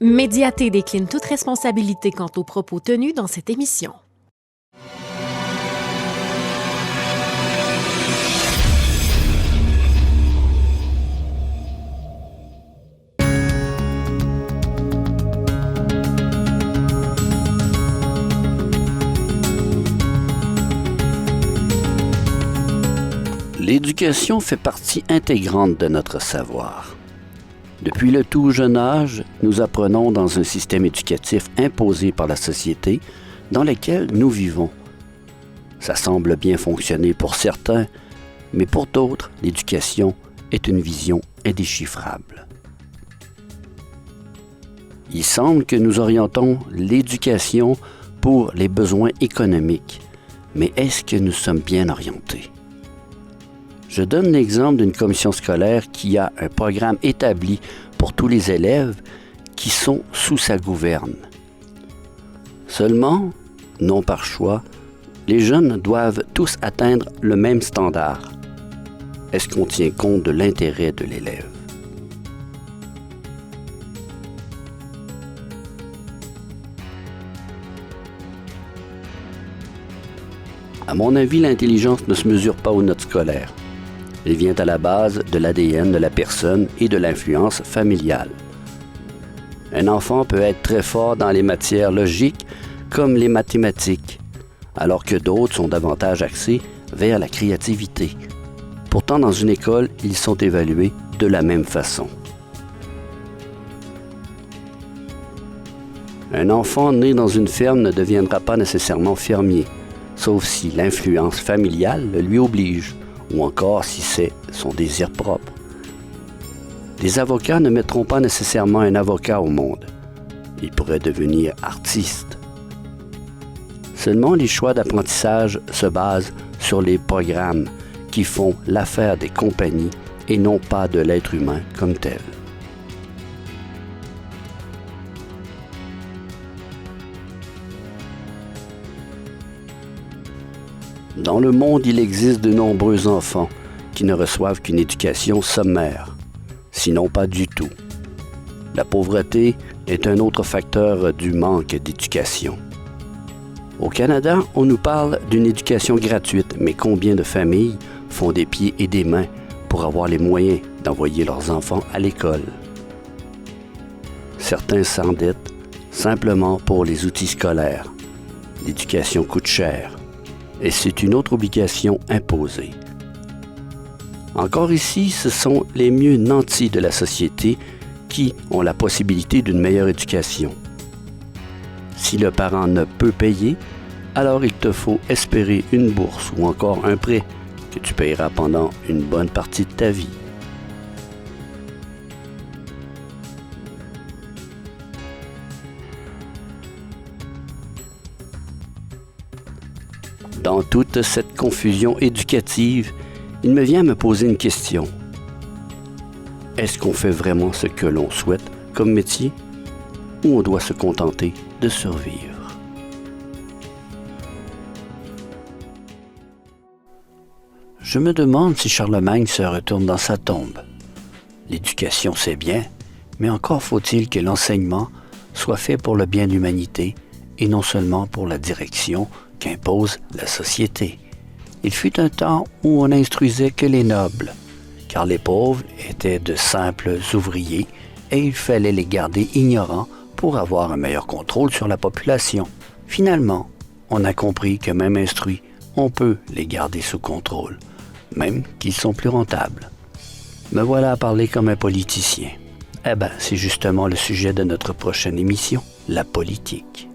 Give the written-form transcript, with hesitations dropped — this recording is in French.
Médiaté décline toute responsabilité quant aux propos tenus dans cette émission. L'éducation fait partie intégrante de notre savoir. Depuis le tout jeune âge, nous apprenons dans un système éducatif imposé par la société dans lequel nous vivons. Ça semble bien fonctionner pour certains, mais pour d'autres, l'éducation est une vision indéchiffrable. Il semble que nous orientons l'éducation pour les besoins économiques, mais est-ce que nous sommes bien orientés? Je donne l'exemple d'une commission scolaire qui a un programme établi pour tous les élèves qui sont sous sa gouverne. Seulement, non par choix, les jeunes doivent tous atteindre le même standard. Est-ce qu'on tient compte de l'intérêt de l'élève? À mon avis, l'intelligence ne se mesure pas aux notes scolaires. Elle vient à la base de l'ADN de la personne et de l'influence familiale. Un enfant peut être très fort dans les matières logiques comme les mathématiques, alors que d'autres sont davantage axés vers la créativité. Pourtant, dans une école, ils sont évalués de la même façon. Un enfant né dans une ferme ne deviendra pas nécessairement fermier, sauf si l'influence familiale le lui oblige, ou encore si c'est son désir propre. Les avocats ne mettront pas nécessairement un avocat au monde. Il pourrait devenir artiste. Seulement, les choix d'apprentissage se basent sur les programmes qui font l'affaire des compagnies et non pas de l'être humain comme tel. Dans le monde, il existe de nombreux enfants qui ne reçoivent qu'une éducation sommaire, sinon pas du tout. La pauvreté est un autre facteur du manque d'éducation. Au Canada, on nous parle d'une éducation gratuite, mais combien de familles font des pieds et des mains pour avoir les moyens d'envoyer leurs enfants à l'école? Certains s'endettent simplement pour les outils scolaires. L'éducation coûte cher. Et c'est une autre obligation imposée. Encore ici, ce sont les mieux nantis de la société qui ont la possibilité d'une meilleure éducation. Si le parent ne peut payer, alors il te faut espérer une bourse ou encore un prêt que tu payeras pendant une bonne partie de ta vie. Dans toute cette confusion éducative, il me vient à me poser une question. Est-ce qu'on fait vraiment ce que l'on souhaite comme métier ou on doit se contenter de survivre? Je me demande si Charlemagne se retourne dans sa tombe. L'éducation, c'est bien, mais encore faut-il que l'enseignement soit fait pour le bien de l'humanité et non seulement pour la direction qu'impose la société. Il fut un temps où on n'instruisait que les nobles, car les pauvres étaient de simples ouvriers et il fallait les garder ignorants pour avoir un meilleur contrôle sur la population. Finalement, on a compris que même instruits, on peut les garder sous contrôle, même qu'ils sont plus rentables. Me voilà à parler comme un politicien. C'est justement le sujet de notre prochaine émission, la politique.